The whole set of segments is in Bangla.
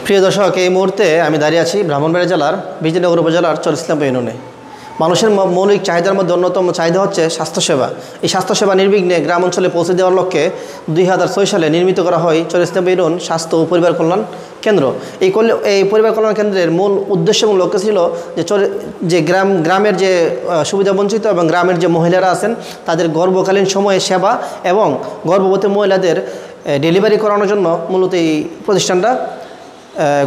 প্রিয় দর্শক, এই মুহূর্তে আমি দাঁড়িয়ে আছি ব্রাহ্মণবাড়িয়া জেলার বিজয়নগর উপজেলার চর ইসলামপুর ইউনিয়নে। মানুষের মৌলিক চাহিদার মধ্যে অন্যতম চাহিদা হচ্ছে স্বাস্থ্যসেবা। এই স্বাস্থ্যসেবা নির্বিঘ্নে গ্রাম অঞ্চলে পৌঁছে দেওয়ার লক্ষ্যে 2006 সালে নির্মিত করা হয় চর ইসলামপুর ইউনিয়ন স্বাস্থ্য ও পরিবার কল্যাণ কেন্দ্র। এই পরিবার কল্যাণ কেন্দ্রের মূল উদ্দেশ্য এবং লক্ষ্য ছিল যে গ্রামের যে সুবিধাবঞ্চিত এবং গ্রামের যে মহিলারা আছেন তাদের গর্ভকালীন সময়ে সেবা এবং গর্ভবতী মহিলাদের ডেলিভারি করানোর জন্য মূলত এই প্রতিষ্ঠানটা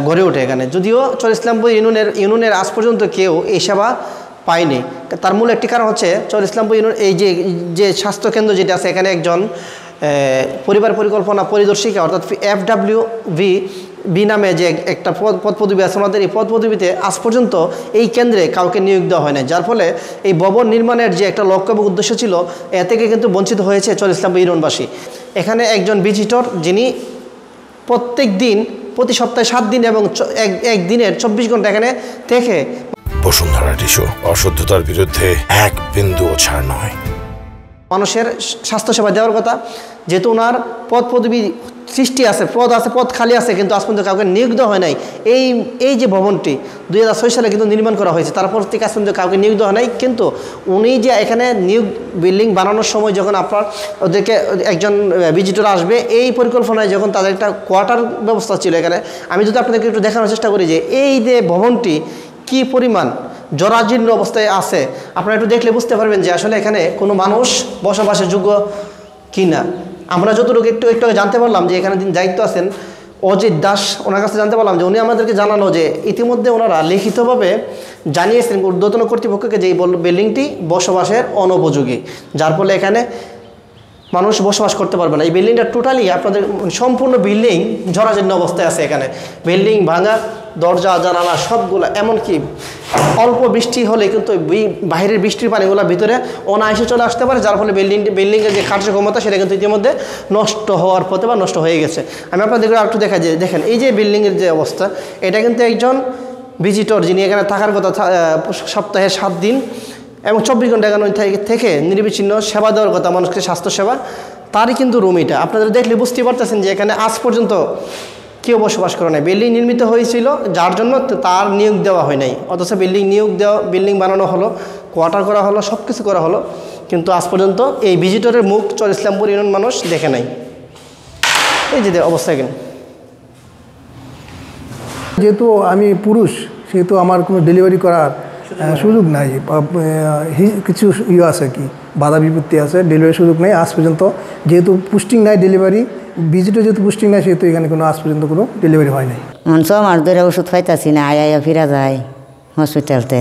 গড়ে ওঠে এখানে। যদিও চর ইসলামপুর ইউনিয়নের আজ পর্যন্ত কেউ এই সেবা পায়নি। তার মূল একটি কারণ হচ্ছে চর ইসলামপুর ইউনিয়ন এই যে স্বাস্থ্যকেন্দ্র যেটা আছে, এখানে একজন পরিবার পরিকল্পনা পরিদর্শিকা অর্থাৎ FWV নামে যে একটা পদ পদবি আছে আমাদের, এই পদ পদবিতে আজ পর্যন্ত এই কেন্দ্রে কাউকে নিয়োগ দেওয়া হয় না। যার ফলে এই ভবন নির্মাণের যে একটা লক্ষ্য এবং উদ্দেশ্য ছিল এ থেকে কিন্তু বঞ্চিত হয়েছে চর ইসলামপুর ইউনিয়নবাসী। এখানে একজন ভিজিটর যিনি প্রতি সপ্তাহে 7 দিন এবং এক দিনের 24 ঘন্টা এখানে থেকে বসুন্ধরা টিস্যু অশুদ্ধতার বিরুদ্ধে এক বিন্দুও ছাড় নয়। মানুষের স্বাস্থ্যসেবা দেওয়ার কথা, যেহেতু ওনার পদ পদবি সৃষ্টি আছে, পদ খালি আছে, কিন্তু আজ পর্যন্ত কাউকে নিয়োগ দেওয়া হয় নাই। এই যে ভবনটি 2006 সালে কিন্তু নির্মাণ করা হয়েছে, তারপর থেকে আজ পর্যন্ত কাউকে নিয়োগ দেওয়া হয় নাই। কিন্তু উনি যে এখানে বিল্ডিং বানানোর সময় যখন ওদেরকে একজন ভিজিটর আসবে, এই পরিকল্পনায় যখন তাদের একটা কোয়ার্টার ব্যবস্থা ছিল এখানে, আমি যদি আপনাদেরকে একটু দেখানোর চেষ্টা করি যে এই যে ভবনটি কি পরিমাণ জরাজীর্ণ অবস্থায় আছে, আপনারা একটু দেখলে বুঝতে পারবেন যে আসলে এখানে কোনো মানুষ বসবাসের যোগ্য কি না। আমরা যতটুকু একটু জানতে পারলাম যে এখানে দায়িত্ব আছেন অজিত দাস, ওনার কাছে জানতে পারলাম যে উনি আমাদেরকে জানালো যে ইতিমধ্যে ওনারা লিখিতভাবে জানিয়েছেন ঊর্ধ্বতন কর্তৃপক্ষকে যে এই বিল্ডিংটি বসবাসের অনুপযোগী, যার ফলে এখানে মানুষ বসবাস করতে পারবে না। এই বিল্ডিংটা টোটালি আপনাদের সম্পূর্ণ বিল্ডিং জরাজীর্ণ অবস্থায় আছে। এখানে বিল্ডিং ভাঙা, দরজা জানালা সবগুলো, এমনকি অল্প বৃষ্টি হলে কিন্তু বাইরের বৃষ্টির পানিগুলো ভিতরে অনায়াসে চলে আসতে পারে, যার ফলে বিল্ডিংয়ের যে কার্যক্ষমতা সেটা কিন্তু ইতিমধ্যে নষ্ট হওয়ার পথে বা নষ্ট হয়ে গেছে। আমি আপনাদেরকে একটু দেখাই যে দেখেন এই যে বিল্ডিংয়ের যে অবস্থা, এটা কিন্তু একজন ভিজিটর যিনি এখানে থাকার কথা সপ্তাহে 7 দিন এবং 24 ঘন্টা এখানে থেকে নির্বিচ্ছিন্ন সেবা দেওয়ার কথা মানুষকে স্বাস্থ্যসেবা, তারই কিন্তু রুম এটা। আপনারা দেখলে বুঝতে পারতেছেন যে এখানে আজ পর্যন্ত কেউ বসবাস করে নাই। বিল্ডিং নির্মিত হয়েছিল যার জন্য তার নিয়োগ দেওয়া হয় নাই, অথচ বিল্ডিং বানানো হলো, কোয়ার্টার করা হলো, সব কিছু করা হলো, কিন্তু আজ পর্যন্ত এই ভিজিটরের মুখ চর ইসলামপুর ইউনিয়ন মানুষ দেখে নাই। এই যে অবস্থা এখানে। যেহেতু আমি পুরুষ, সেহেতু আমার কোনো ডেলিভারি করার সুযোগ নাই, কিছু আছে কি বাধা বিপত্তি আছে, ডেলিভারির সুযোগ নেই আজ পর্যন্ত। যেহেতু পুস্টিং নাই ডেলিভারি, ভিজিটে যেহেতু পুস্টিং নাই, সেহেতু এখানে কোনো আজ পর্যন্ত কোনো ডেলিভারি হয় নাই। মাস ধরে ওষুধ পাইতাছি না, আয়া ফিরা যায় হসপিটালতে।